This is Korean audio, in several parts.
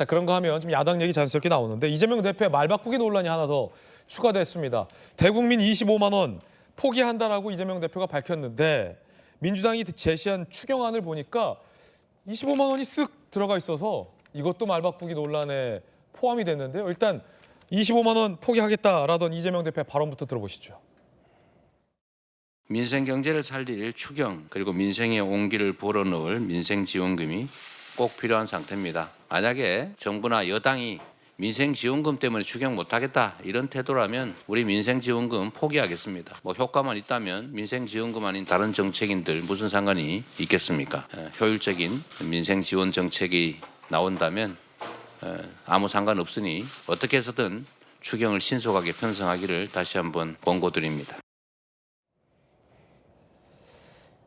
자, 그런가 하면 지금 야당 얘기 자연스럽게 나오는데 이재명 대표의 말 바꾸기 논란이 하나 더 추가됐습니다. 대국민 25만 원 포기한다라고 이재명 대표가 밝혔는데 민주당이 제시한 추경안을 보니까 25만 원이 쓱 들어가 있어서 이것도 말 바꾸기 논란에 포함이 됐는데요. 일단 25만 원 포기하겠다라던 이재명 대표의 발언부터 들어보시죠. 민생 경제를 살릴 추경 그리고 민생의 온기를 불어넣을 민생지원금이 꼭 필요한 상태입니다. 만약에 정부나 여당이 민생지원금 때문에 추경 못하겠다 이런 태도라면 우리 민생지원금 포기하겠습니다. 뭐 효과만 있다면 민생지원금 아닌 다른 정책인들 무슨 상관이 있겠습니까? 효율적인 민생지원 정책이 나온다면 아무 상관없으니 어떻게 해서든 추경을 신속하게 편성하기를 다시 한번 권고드립니다.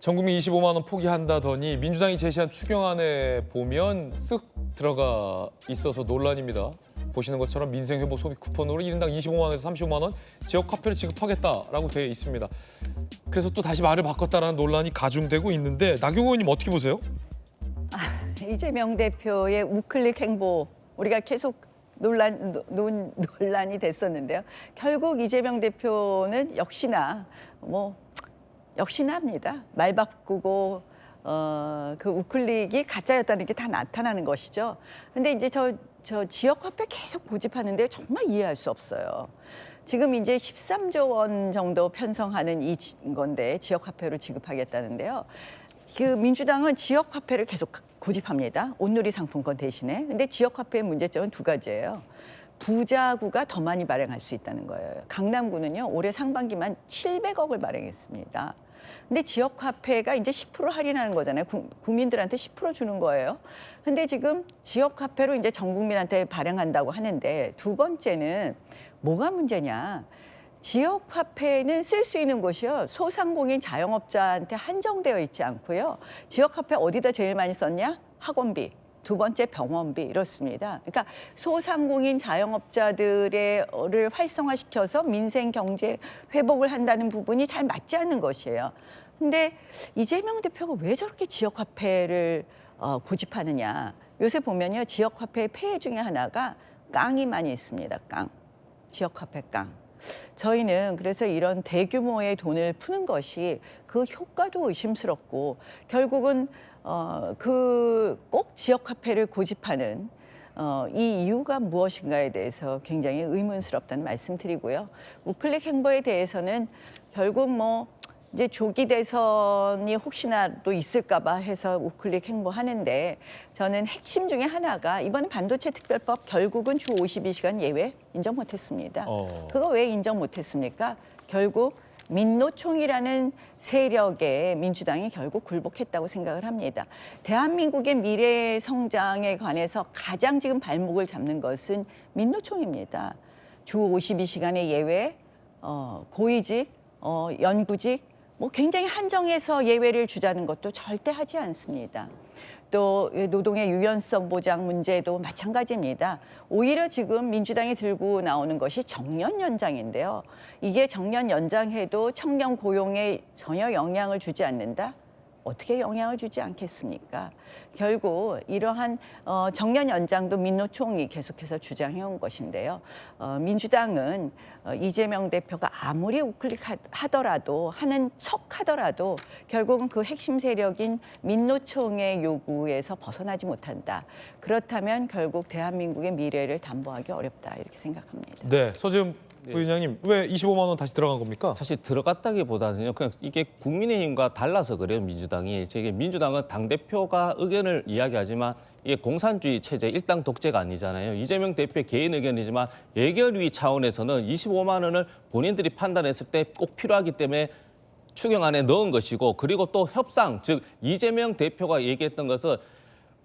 전 국민 25만 원 포기한다더니 민주당이 제시한 추경안에 보면 쓱 들어가 있어서 논란입니다. 보시는 것처럼 민생회복 소비 쿠폰으로 1인당 25만 원에서 35만 원 지역 화폐를 지급하겠다라고 되어 있습니다. 그래서 또 다시 말을 바꿨다라는 논란이 가중되고 있는데 나경원 의원님 어떻게 보세요? 이재명 대표의 우클릭 행보 우리가 계속 논란이 됐었는데요. 결국 이재명 대표는 역시나입니다. 말 바꾸고 그 우클릭이 가짜였다는 게 다 나타나는 것이죠. 근데 이제 저 지역 화폐 계속 고집하는데 정말 이해할 수 없어요. 지금 이제 13조 원 정도 편성하는 이 건데 지역 화폐로 지급하겠다는데요. 그 민주당은 지역 화폐를 계속 고집합니다. 온누리 상품권 대신에. 근데 지역 화폐의 문제점은 두 가지예요. 부자구가 더 많이 발행할 수 있다는 거예요. 강남구는요, 올해 상반기만 700억을 발행했습니다. 근데 지역 화폐가 이제 10% 할인하는 거잖아요. 국민들한테 10% 주는 거예요. 근데 지금 지역 화폐로 이제 전 국민한테 발행한다고 하는데 두 번째는 뭐가 문제냐? 지역 화폐는 쓸 수 있는 곳이요. 소상공인 자영업자한테 한정되어 있지 않고요. 지역 화폐 어디다 제일 많이 썼냐? 학원비. 두 번째 병원비 이렇습니다. 그러니까 소상공인 자영업자들을 활성화시켜서 민생 경제 회복을 한다는 부분이 잘 맞지 않는 것이에요. 근데 이재명 대표가 왜 저렇게 지역 화폐를 고집하느냐. 요새 보면요. 지역 화폐의 폐해 중에 하나가 깡이 많이 있습니다. 깡. 지역 화폐 깡. 저희는 그래서 이런 대규모의 돈을 푸는 것이 그 효과도 의심스럽고 결국은 꼭 지역 화폐를 고집하는 이 이유가 무엇인가에 대해서 굉장히 의문스럽다는 말씀드리고요. 우클릭 행보에 대해서는 결국 이제 조기 대선이 혹시나도 있을까봐 해서 우클릭 행보하는데 저는 핵심 중에 하나가 이번 반도체 특별법 결국은 주 52시간 예외 인정 못했습니다. 그거 왜 인정 못했습니까? 결국 민노총이라는 세력에 민주당이 결국 굴복했다고 생각을 합니다. 대한민국의 미래 성장에 관해서 가장 지금 발목을 잡는 것은 민노총입니다. 주 52시간의 예외, 고위직, 연구직, 굉장히 한정해서 예외를 주자는 것도 절대 하지 않습니다. 또 노동의 유연성 보장 문제도 마찬가지입니다. 오히려 지금 민주당이 들고 나오는 것이 정년 연장인데요. 이게 정년 연장해도 청년 고용에 전혀 영향을 주지 않는다? 어떻게 영향을 주지 않겠습니까? 결국 이러한 정년 연장도 민노총이 계속해서 주장해온 것인데요. 민주당은 이재명 대표가 아무리 우클릭하더라도 하는 척하더라도 결국은 그 핵심 세력인 민노총의 요구에서 벗어나지 못한다. 그렇다면 결국 대한민국의 미래를 담보하기 어렵다 이렇게 생각합니다. 네, 서지금 부위원장님 왜 25만 원 다시 들어간 겁니까? 사실 들어갔다기보다는요. 그냥 이게 국민의힘과 달라서 그래요. 민주당이. 민주당은 당대표가 의견을 이야기하지만 이게 공산주의 체제 일당 독재가 아니잖아요. 이재명 대표의 개인 의견이지만 예결위 차원에서는 25만 원을 본인들이 판단했을 때 꼭 필요하기 때문에 추경안에 넣은 것이고 그리고 또 협상, 즉 이재명 대표가 얘기했던 것은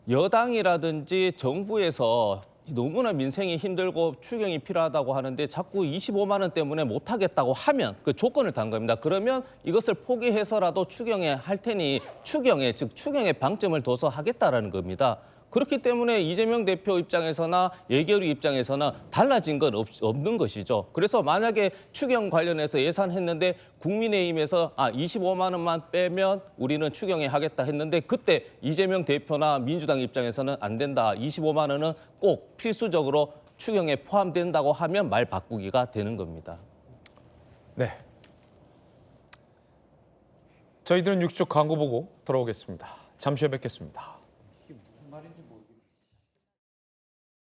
여당이라든지 정부에서 너무나 민생이 힘들고 추경이 필요하다고 하는데 자꾸 25만 원 때문에 못하겠다고 하면 그 조건을 단 겁니다. 그러면 이것을 포기해서라도 추경에 할 테니 추경에 즉 추경에 방점을 둬서 하겠다라는 겁니다. 그렇기 때문에 이재명 대표 입장에서나 예결위 입장에서나 달라진 건 없는 것이죠. 그래서 만약에 추경 관련해서 예산했는데 국민의힘에서 25만 원만 빼면 우리는 추경에 하겠다 했는데 그때 이재명 대표나 민주당 입장에서는 안 된다. 25만 원은 꼭 필수적으로 추경에 포함된다고 하면 말 바꾸기가 되는 겁니다. 네. 저희들은 6주 광고 보고 돌아오겠습니다. 잠시 후에 뵙겠습니다.